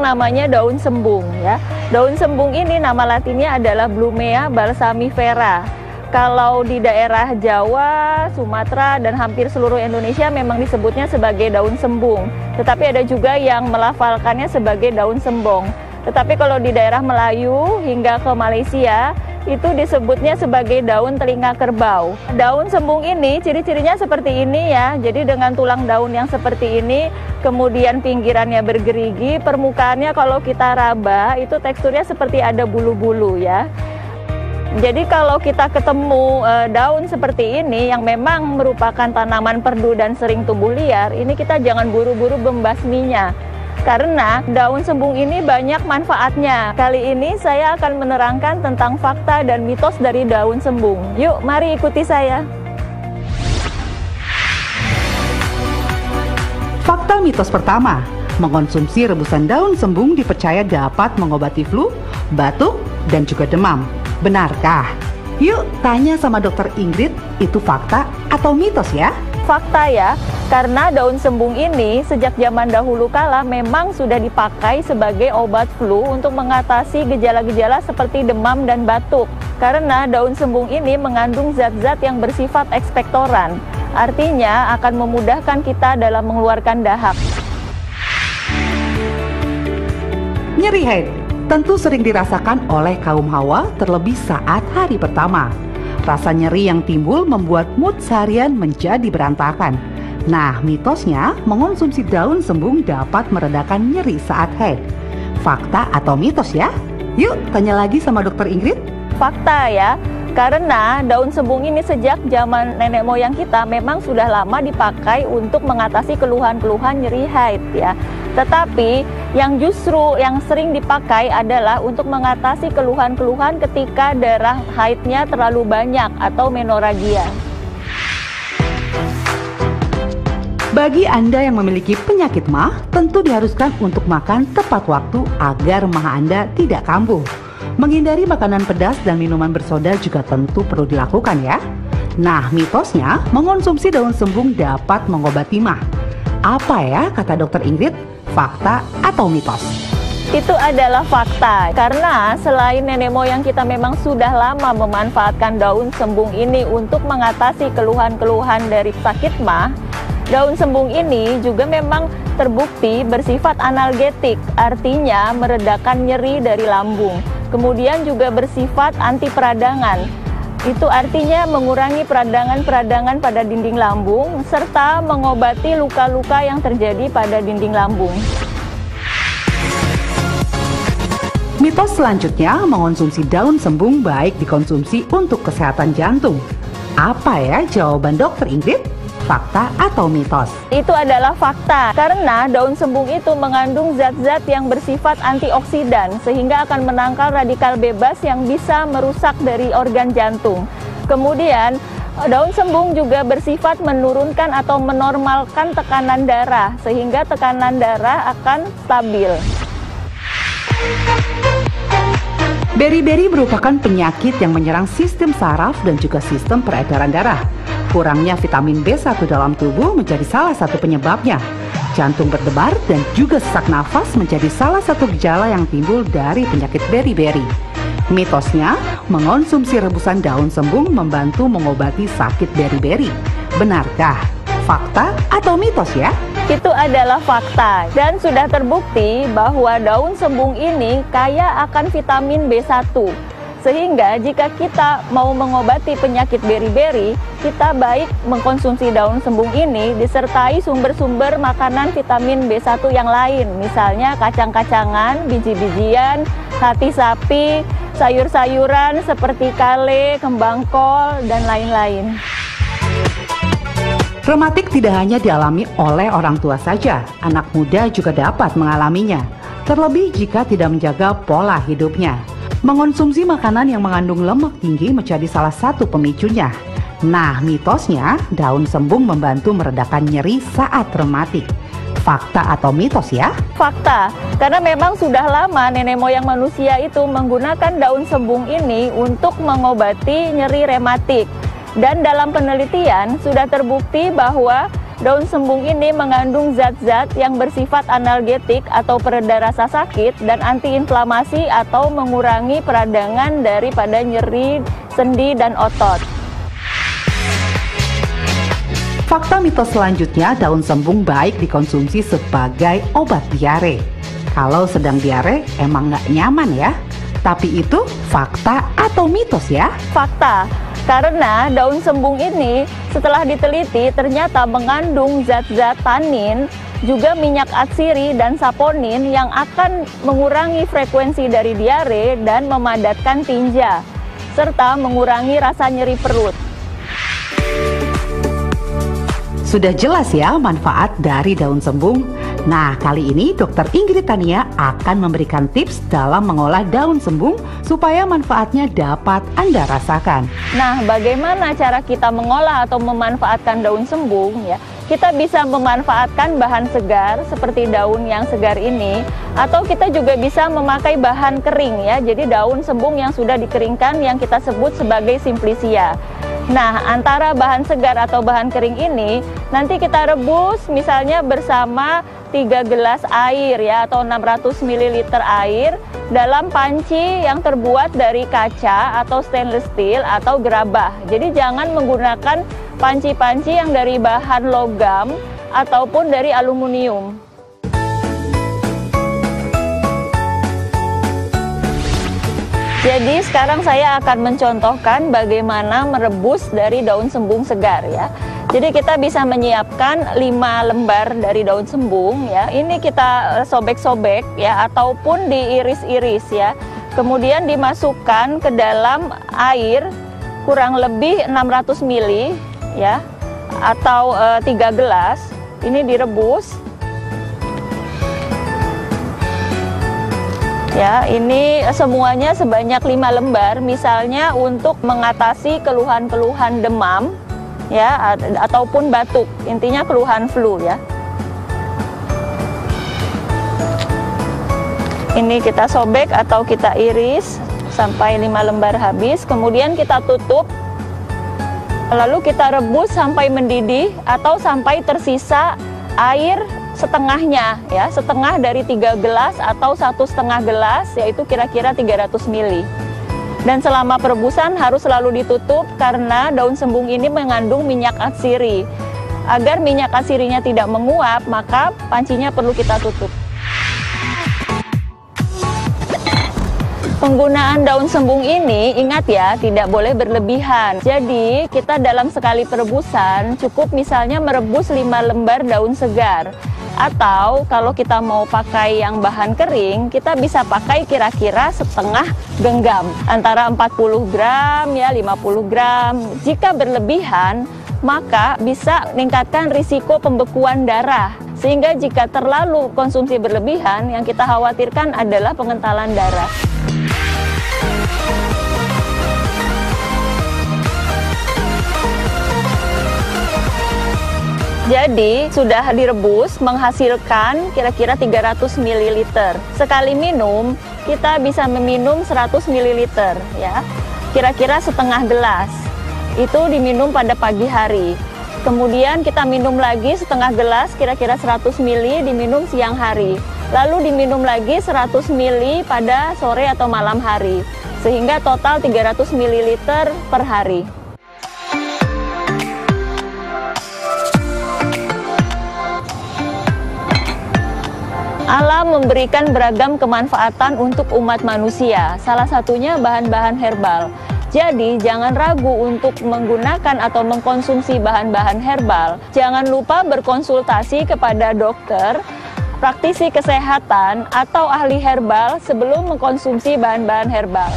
namanya daun sembung ya. Daun sembung ini nama latinnya adalah Blumea balsamifera. Kalau di daerah Jawa, Sumatera, dan hampir seluruh Indonesia memang disebutnya sebagai daun sembung. Tetapi ada juga yang melafalkannya sebagai daun sembong. Tetapi kalau di daerah Melayu hingga ke Malaysia, itu disebutnya sebagai daun telinga kerbau. Daun sembung ini ciri-cirinya seperti ini ya. Jadi dengan tulang daun yang seperti ini, kemudian pinggirannya bergerigi, permukaannya kalau kita raba itu teksturnya seperti ada bulu-bulu ya. Jadi kalau kita ketemu daun seperti ini yang memang merupakan tanaman perdu dan sering tumbuh liar, ini kita jangan buru-buru membasminya. Karena daun sembung ini banyak manfaatnya. Kali ini saya akan menerangkan tentang fakta dan mitos dari daun sembung. Yuk, mari ikuti saya. Fakta mitos pertama, mengonsumsi rebusan daun sembung dipercaya dapat mengobati flu, batuk, dan juga demam. Benarkah? Yuk tanya sama Dokter Ingrid, itu fakta atau mitos ya? Fakta ya, karena daun sembung ini sejak zaman dahulu kala memang sudah dipakai sebagai obat flu untuk mengatasi gejala-gejala seperti demam dan batuk. Karena daun sembung ini mengandung zat-zat yang bersifat ekspektoran, artinya akan memudahkan kita dalam mengeluarkan dahak. Nyeri haid tentu sering dirasakan oleh kaum hawa terlebih saat hari pertama. Rasa nyeri yang timbul membuat mood seharian menjadi berantakan. Nah, mitosnya mengonsumsi daun sembung dapat meredakan nyeri saat haid. Fakta atau mitos ya? Yuk tanya lagi sama Dokter Ingrid. Fakta ya, karena daun sembung ini sejak zaman nenek moyang kita memang sudah lama dipakai untuk mengatasi keluhan-keluhan nyeri haid ya. Tetapi yang justru yang sering dipakai adalah untuk mengatasi keluhan-keluhan ketika darah haidnya terlalu banyak atau menoragia. Bagi Anda yang memiliki penyakit MAH, tentu diharuskan untuk makan tepat waktu agar MAH Anda tidak kambuh. Menghindari makanan pedas dan minuman bersoda juga tentu perlu dilakukan ya. Nah, mitosnya mengonsumsi daun sembung dapat mengobati MAH. Apa ya kata Dokter Ingrid? Fakta atau mitos? Itu adalah fakta, karena selain nenek moyang kita memang sudah lama memanfaatkan daun sembung ini untuk mengatasi keluhan-keluhan dari sakit MAH, daun sembung ini juga memang terbukti bersifat analgetik, artinya meredakan nyeri dari lambung. Kemudian juga bersifat anti peradangan. Itu artinya mengurangi peradangan-peradangan pada dinding lambung serta mengobati luka-luka yang terjadi pada dinding lambung. Mitos selanjutnya, mengonsumsi daun sembung baik dikonsumsi untuk kesehatan jantung. Apa ya jawaban Dokter Ingrid? Fakta atau mitos? Itu adalah fakta, karena daun sembung itu mengandung zat-zat yang bersifat antioksidan sehingga akan menangkal radikal bebas yang bisa merusak dari organ jantung. Kemudian daun sembung juga bersifat menurunkan atau menormalkan tekanan darah sehingga tekanan darah akan stabil. Beri-beri merupakan penyakit yang menyerang sistem saraf dan juga sistem peredaran darah. Kurangnya vitamin B1 dalam tubuh menjadi salah satu penyebabnya. Jantung berdebar dan juga sesak nafas menjadi salah satu gejala yang timbul dari penyakit beri-beri. Mitosnya, mengonsumsi rebusan daun sembung membantu mengobati sakit beri-beri. Benarkah? Fakta atau mitos ya? Itu adalah fakta dan sudah terbukti bahwa daun sembung ini kaya akan vitamin B1. Sehingga jika kita mau mengobati penyakit beri-beri, kita baik mengkonsumsi daun sembung ini disertai sumber-sumber makanan vitamin B1 yang lain. Misalnya kacang-kacangan, biji-bijian, hati sapi, sayur-sayuran seperti kale, kembang kol, dan lain-lain. Rematik tidak hanya dialami oleh orang tua saja, anak muda juga dapat mengalaminya. Terlebih jika tidak menjaga pola hidupnya. Mengonsumsi makanan yang mengandung lemak tinggi menjadi salah satu pemicunya. Nah, mitosnya daun sembung membantu meredakan nyeri saat rematik. Fakta atau mitos ya? Fakta, karena memang sudah lama nenek moyang manusia itu menggunakan daun sembung ini untuk mengobati nyeri rematik. Dan dalam penelitian sudah terbukti bahwa Daun sembung ini mengandung zat-zat yang bersifat analgetik atau pereda rasa sakit dan antiinflamasi atau mengurangi peradangan daripada nyeri sendi dan otot. Fakta mitos selanjutnya, daun sembung baik dikonsumsi sebagai obat diare. Kalau sedang diare emang nggak nyaman ya. Tapi itu fakta atau mitos ya? Fakta, karena daun sembung ini setelah diteliti ternyata mengandung zat-zat tanin, juga minyak atsiri dan saponin yang akan mengurangi frekuensi dari diare dan memadatkan tinja, serta mengurangi rasa nyeri perut. Sudah jelas ya manfaat dari daun sembung. Nah, kali ini Dr. Ingrid Tania akan memberikan tips dalam mengolah daun sembung supaya manfaatnya dapat Anda rasakan. Nah, bagaimana cara kita mengolah atau memanfaatkan daun sembung ya? Kita bisa memanfaatkan bahan segar seperti daun yang segar ini, atau kita juga bisa memakai bahan kering ya. Jadi daun sembung yang sudah dikeringkan yang kita sebut sebagai simplicia. Nah, antara bahan segar atau bahan kering ini nanti kita rebus misalnya bersama 3 gelas air ya, atau 600 ml air dalam panci yang terbuat dari kaca atau stainless steel atau gerabah. Jadi jangan menggunakan panci-panci yang dari bahan logam ataupun dari aluminium. Jadi sekarang saya akan mencontohkan bagaimana merebus dari daun sembung segar ya. Jadi kita bisa menyiapkan 5 lembar dari daun sembung ya. Ini kita sobek-sobek ya, ataupun diiris-iris ya. Kemudian dimasukkan ke dalam air kurang lebih 600 ml ya, atau 3 gelas. Ini direbus. Ya, ini semuanya sebanyak 5 lembar, misalnya untuk mengatasi keluhan-keluhan demam ya, ataupun batuk, intinya keluhan flu ya. Ini kita sobek atau kita iris sampai 5 lembar habis, kemudian kita tutup, lalu kita rebus sampai mendidih atau sampai tersisa air setengahnya ya, setengah dari 3 gelas atau 1,5 gelas, yaitu kira-kira 300 ml. Dan selama perebusan harus selalu ditutup karena daun sembung ini mengandung minyak atsiri. Agar minyak atsirinya tidak menguap, maka pancinya perlu kita tutup. Penggunaan daun sembung ini, ingat ya, tidak boleh berlebihan. Jadi kita dalam sekali perebusan cukup misalnya merebus 5 lembar daun segar. Atau kalau kita mau pakai yang bahan kering, kita bisa pakai kira-kira setengah genggam, antara 40 gram ya, 50 gram. Jika berlebihan, maka bisa meningkatkan risiko pembekuan darah. Sehingga jika terlalu konsumsi berlebihan, yang kita khawatirkan adalah pengentalan darah. Jadi sudah direbus menghasilkan kira-kira 300 ml. Sekali minum kita bisa meminum 100 ml ya. Kira-kira setengah gelas. Itu diminum pada pagi hari. Kemudian kita minum lagi setengah gelas kira-kira 100 ml diminum siang hari. Lalu diminum lagi 100 ml pada sore atau malam hari. Sehingga total 300 ml per hari. Alam memberikan beragam kemanfaatan untuk umat manusia, salah satunya bahan-bahan herbal. Jadi jangan ragu untuk menggunakan atau mengkonsumsi bahan-bahan herbal. Jangan lupa berkonsultasi kepada dokter, praktisi kesehatan, atau ahli herbal sebelum mengkonsumsi bahan-bahan herbal.